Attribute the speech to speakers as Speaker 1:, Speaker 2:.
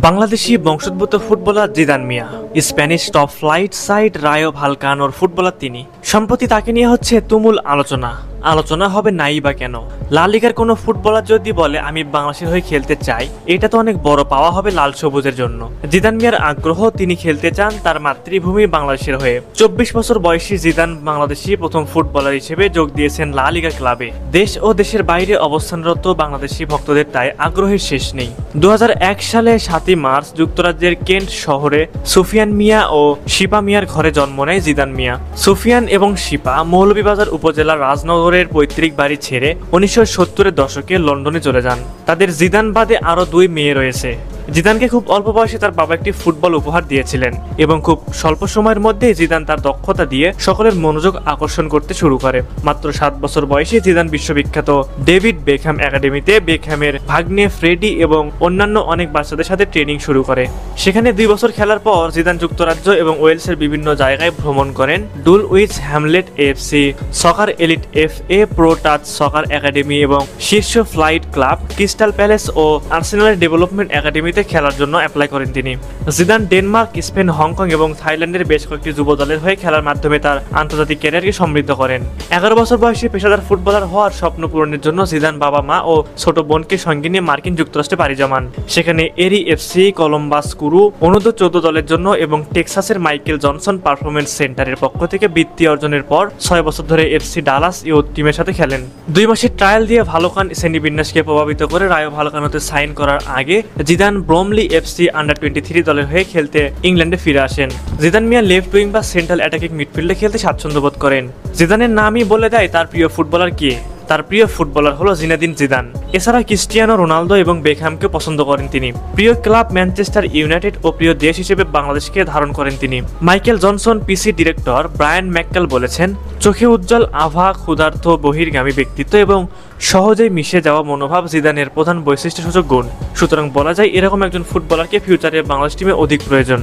Speaker 1: বাংলাদেশি বংশোদ্ভূত footballer Zidan Miah Spanish top flight side Rayo ভালকানোর footballer তিনি। সম্প্রতি তাকে নিয়ে হচ্ছে তুমুল আলোচনা হবে নাই বা কেন। লা লিগার কোনো ফুটবলার যদি বলে আমি বাংলাদেশের হয়ে খেলতে চাই, এটা তো অনেক বড় পাওয়া হবে লাল সবুজের জন্য। জিদান মিয়ার আগ্রহ, তিনি খেলতে চান তার মাতৃভূমি বাংলাদেশের হয়ে। 24 বছর বয়সী জিদান বাংলাদেশি প্রথম ফুটবলার হিসেবে যোগ দিয়েছেন লা লিগা ক্লাবে। দেশ ও দেশের বাইরে অবস্থানরত বাংলাদেশি ভক্তদের তাই আগ্রহের শেষ নেই। 2001 সালে 7ই মার্চ যুক্তরাজ্যের কেন্ট শহরে সুফিয়ান মিয়া ও শিপা মিয়ার ঘরে জন্ম নেয় জিদান মিয়া। সুফিয়ান এবং শিপা মৌলভীবাজার উপজেলার রাজনগরের পৈতৃক বাড়ি ছেড়ে 1970-এর দশকে লন্ডনে চলে যান। তাদের জিদান বাদে আরো 2 মেয়ে রয়েছে। জিদানকে খুব অল্প বয়সে তার বাবা একটি ফুটবল উপহার দিয়েছিলেন এবং খুব স্বল্প সময়ের মধ্যে জিদান তার দক্ষতা দিয়ে সকলের মনোযোগ আকর্ষণ করতে শুরু করে। মাত্র 7 বছর বয়সে জিদান বিশ্ববিখ্যাত ডেভিড বেকহ্যাম একাডেমিতে বেকহ্যামের ভাগ্নে ফ্রেডি এবং অন্যান্য অনেক বাচ্চাদের সাথে ট্রেনিং শুরু করে। সেখানে 2 বছর খেলার পর জিদান যুক্তরাজ্য এবং ওয়েলসের বিভিন্ন জায়গায় ভ্রমণ করেন। ডুলউইচ হ্যামলেট এফসি, সকার এলিট FA, প্রো টাচ সকার একাডেমি এবং শীর্ষ ফ্লাইট ক্লাব ক্রিস্টাল প্যালেস ও আর্সেনালের ডেভেলপমেন্ট একাডেমিতে খেলার জন্য অ্যাপ্লাই করেন তিনি। জিদান ডেনমার্ক, স্পেন, হংকং এবং থাইল্যান্ডের বেশ কয়েকটি যুব দলের হয়ে খেলার মাধ্যমে তার আন্তর্জাতিক ক্যারিয়ারকে সমৃদ্ধ করেন। 11 বছর বয়সে পেশাদার ফুটবলার হওয়ার স্বপ্ন পূরণের জন্য জিদান বাবা মা ও ছোট বোনকে সঙ্গে নিয়ে মার্কিন যুক্তরাষ্ট্রে পাড়ি জমান। সেখানে এরি এফসি, কলম্বাস ক্রু, অনূর্ধ্ব-14 দলের জন্য এবং টেক্সাসের মাইকেল জনসন পারফরমেন্স সেন্টারের পক্ষ থেকে বৃত্তি অর্জনের পর 6 বছর ধরে এফসি ডালাস ইউথ টিমের সাথে খেলেন। 2 মাসের ট্রায়াল দিয়ে ভালকান শ্রেণীবিন্যাসকে প্রভাবিত করে রায়ো ভালকানোতে সাইন করার আগে জিদান ব্রমলি এফসি আন্ডার-23 দলের হয়ে খেলতে ইংল্যান্ডে ফিরে আসেন। জিদান মিয়া লেফট উইং বা সেন্ট্রাল অ্যাটাকিং মিডফিল্ডে খেলতে স্বাচ্ছন্দ্য বোধ করেন। জিদানের নামই বলে দেয় তার প্রিয় ফুটবলার কে। তার প্রিয় ফুটবলার হলো জিনেদিন জিদান। এছাড়া ক্রিস্টিয়ানো রোনালদো এবং বেকহ্যামকে পছন্দ করেন তিনি। প্রিয় ক্লাব ম্যানচেস্টার ইউনাইটেড ও প্রিয় দেশ হিসেবে বাংলাদেশকে ধারণ করেন তিনি। মাইকেল জনসন পিসি ডিরেক্টর ব্রায়ান ম্যাককাল বলেছেন, চোখে উজ্জ্বল আভা, ক্ষুধার্ত বহির্গামী ব্যক্তিত্ব এবং সহজেই মিশে যাওয়া মনোভাব জিদানের প্রধান বৈশিষ্ট্যসূচক গুণ। সুতরাং বলা যায় এরকম একজন ফুটবলারকে ফিউচারে বাংলাদেশ টিমে অধিক প্রয়োজন।